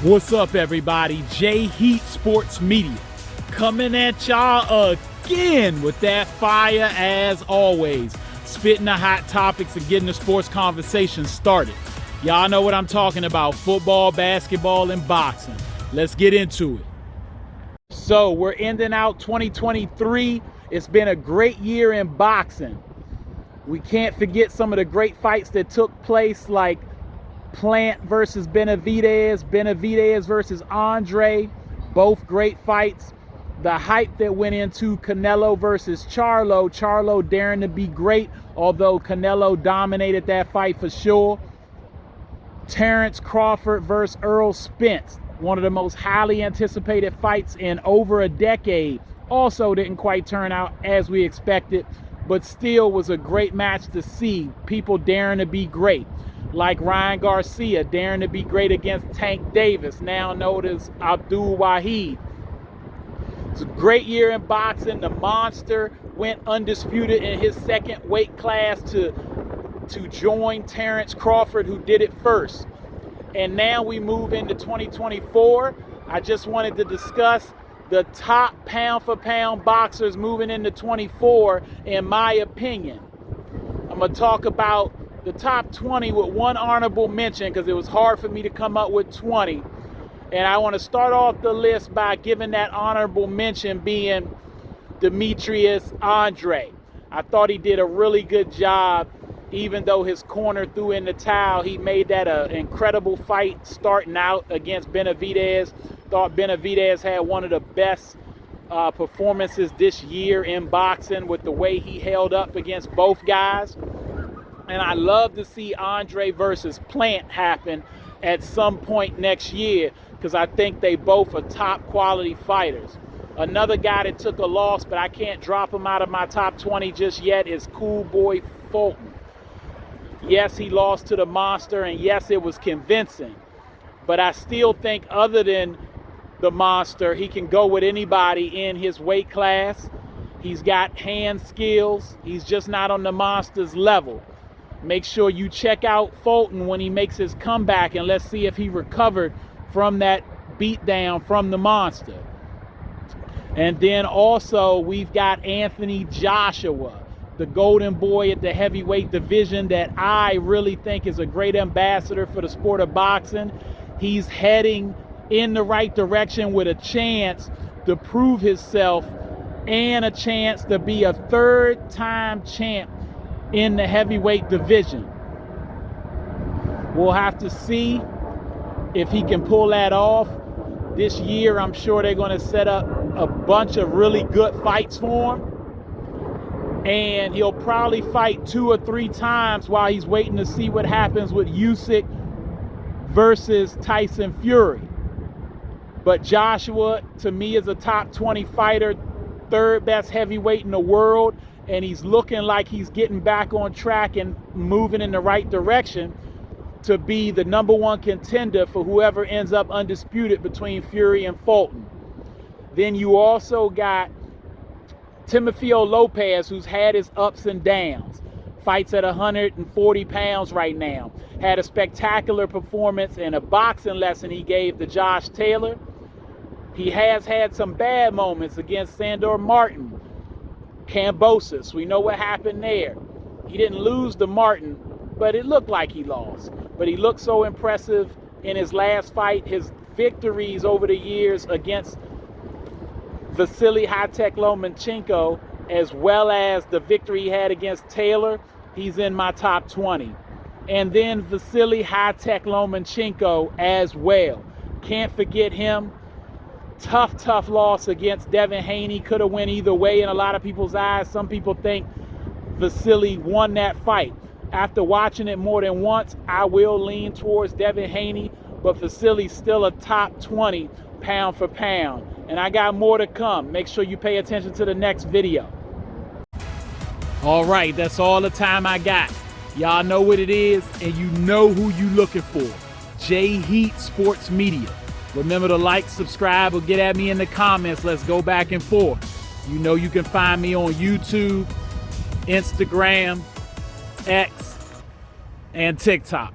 What's up, everybody? J Heat Sports Media coming at y'all again with that fire as always. Spitting the hot topics and getting the sports conversation started. Y'all know what I'm talking about: football, basketball, and boxing. Let's get into it. So we're ending out 2023. It's been a great year in boxing. We can't forget some of the great fights that took place, like Plant versus Benavidez versus Andre, both great fights. The hype that went into Canelo versus Charlo daring to be great, although Canelo dominated that fight for sure. Terrence Crawford versus Errol Spence, one of the most highly anticipated fights in over a decade. Also didn't quite turn out as we expected, but still was a great match to see. People daring to be great, like Ryan Garcia daring to be great against Tank Davis, now known as Abdul Wahid. It's a great year in boxing. The Monster went undisputed in his second weight class to join Terrence Crawford, who did it first. And now we move into 2024. I just wanted to discuss the top pound-for-pound boxers moving into 24, in my opinion. I'm going to talk about the top 20 with one honorable mention, because it was hard for me to come up with 20. And I want to start off the list by giving that honorable mention being Demetrius Andre. I thought he did a really good job. Even though his corner threw in the towel, he made that an incredible fight starting out against Benavidez. Thought Benavidez had one of the best performances this year in boxing, with the way he held up against both guys. And I love to see Andre versus Plant happen at some point next year, because I think they both are top quality fighters. Another guy that took a loss, but I can't drop him out of my top 20 just yet, is Cool Boy Fulton. Yes, he lost to the Monster, and yes, it was convincing. But I still think, other than the Monster, he can go with anybody in his weight class. He's got hand skills. He's just not on the Monster's level. Make sure you check out Fulton when he makes his comeback, and let's see if he recovered from that beatdown from the Monster. And then also we've got Anthony Joshua, the golden boy at the heavyweight division, that I really think is a great ambassador for the sport of boxing. He's heading in the right direction with a chance to prove himself and a chance to be a third-time champ in the heavyweight division. We'll have to see if he can pull that off. This year, I'm sure they're going to set up a bunch of really good fights for him. And he'll probably fight 2 or 3 times while he's waiting to see what happens with Usyk versus Tyson Fury. But Joshua, to me, is a top 20 fighter, third best heavyweight in the world, and he's looking like he's getting back on track and moving in the right direction to be the number 1 contender for whoever ends up undisputed between Fury and Fulton. Then you also got Teofimo Lopez, who's had his ups and downs. Fights at 140 pounds right now. Had a spectacular performance and a boxing lesson he gave to Josh Taylor. He has had some bad moments against Sandor Martin. Kambosos, we know what happened there. He didn't lose to Martin, but it looked like he lost. But he looked so impressive in his last fight. His victories over the years against Vasily Lomachenko, as well as the victory he had against Taylor, he's in my top 20. And then Vasily Lomachenko as well. Can't forget him. Tough loss against Devin Haney. Could have went either way in a lot of people's eyes. Some people think Vasily won that fight. After watching it more than once, I will lean towards Devin Haney, but Vasily's still a top 20 pound for pound. And I got more to come. Make sure you pay attention to the next video. All right, that's all the time I got. Y'all know what it is, and you know who you looking for. J Heat Sports Media. Remember to like, subscribe, or get at me in the comments. Let's go back and forth. You know you can find me on YouTube, Instagram, X, and TikTok.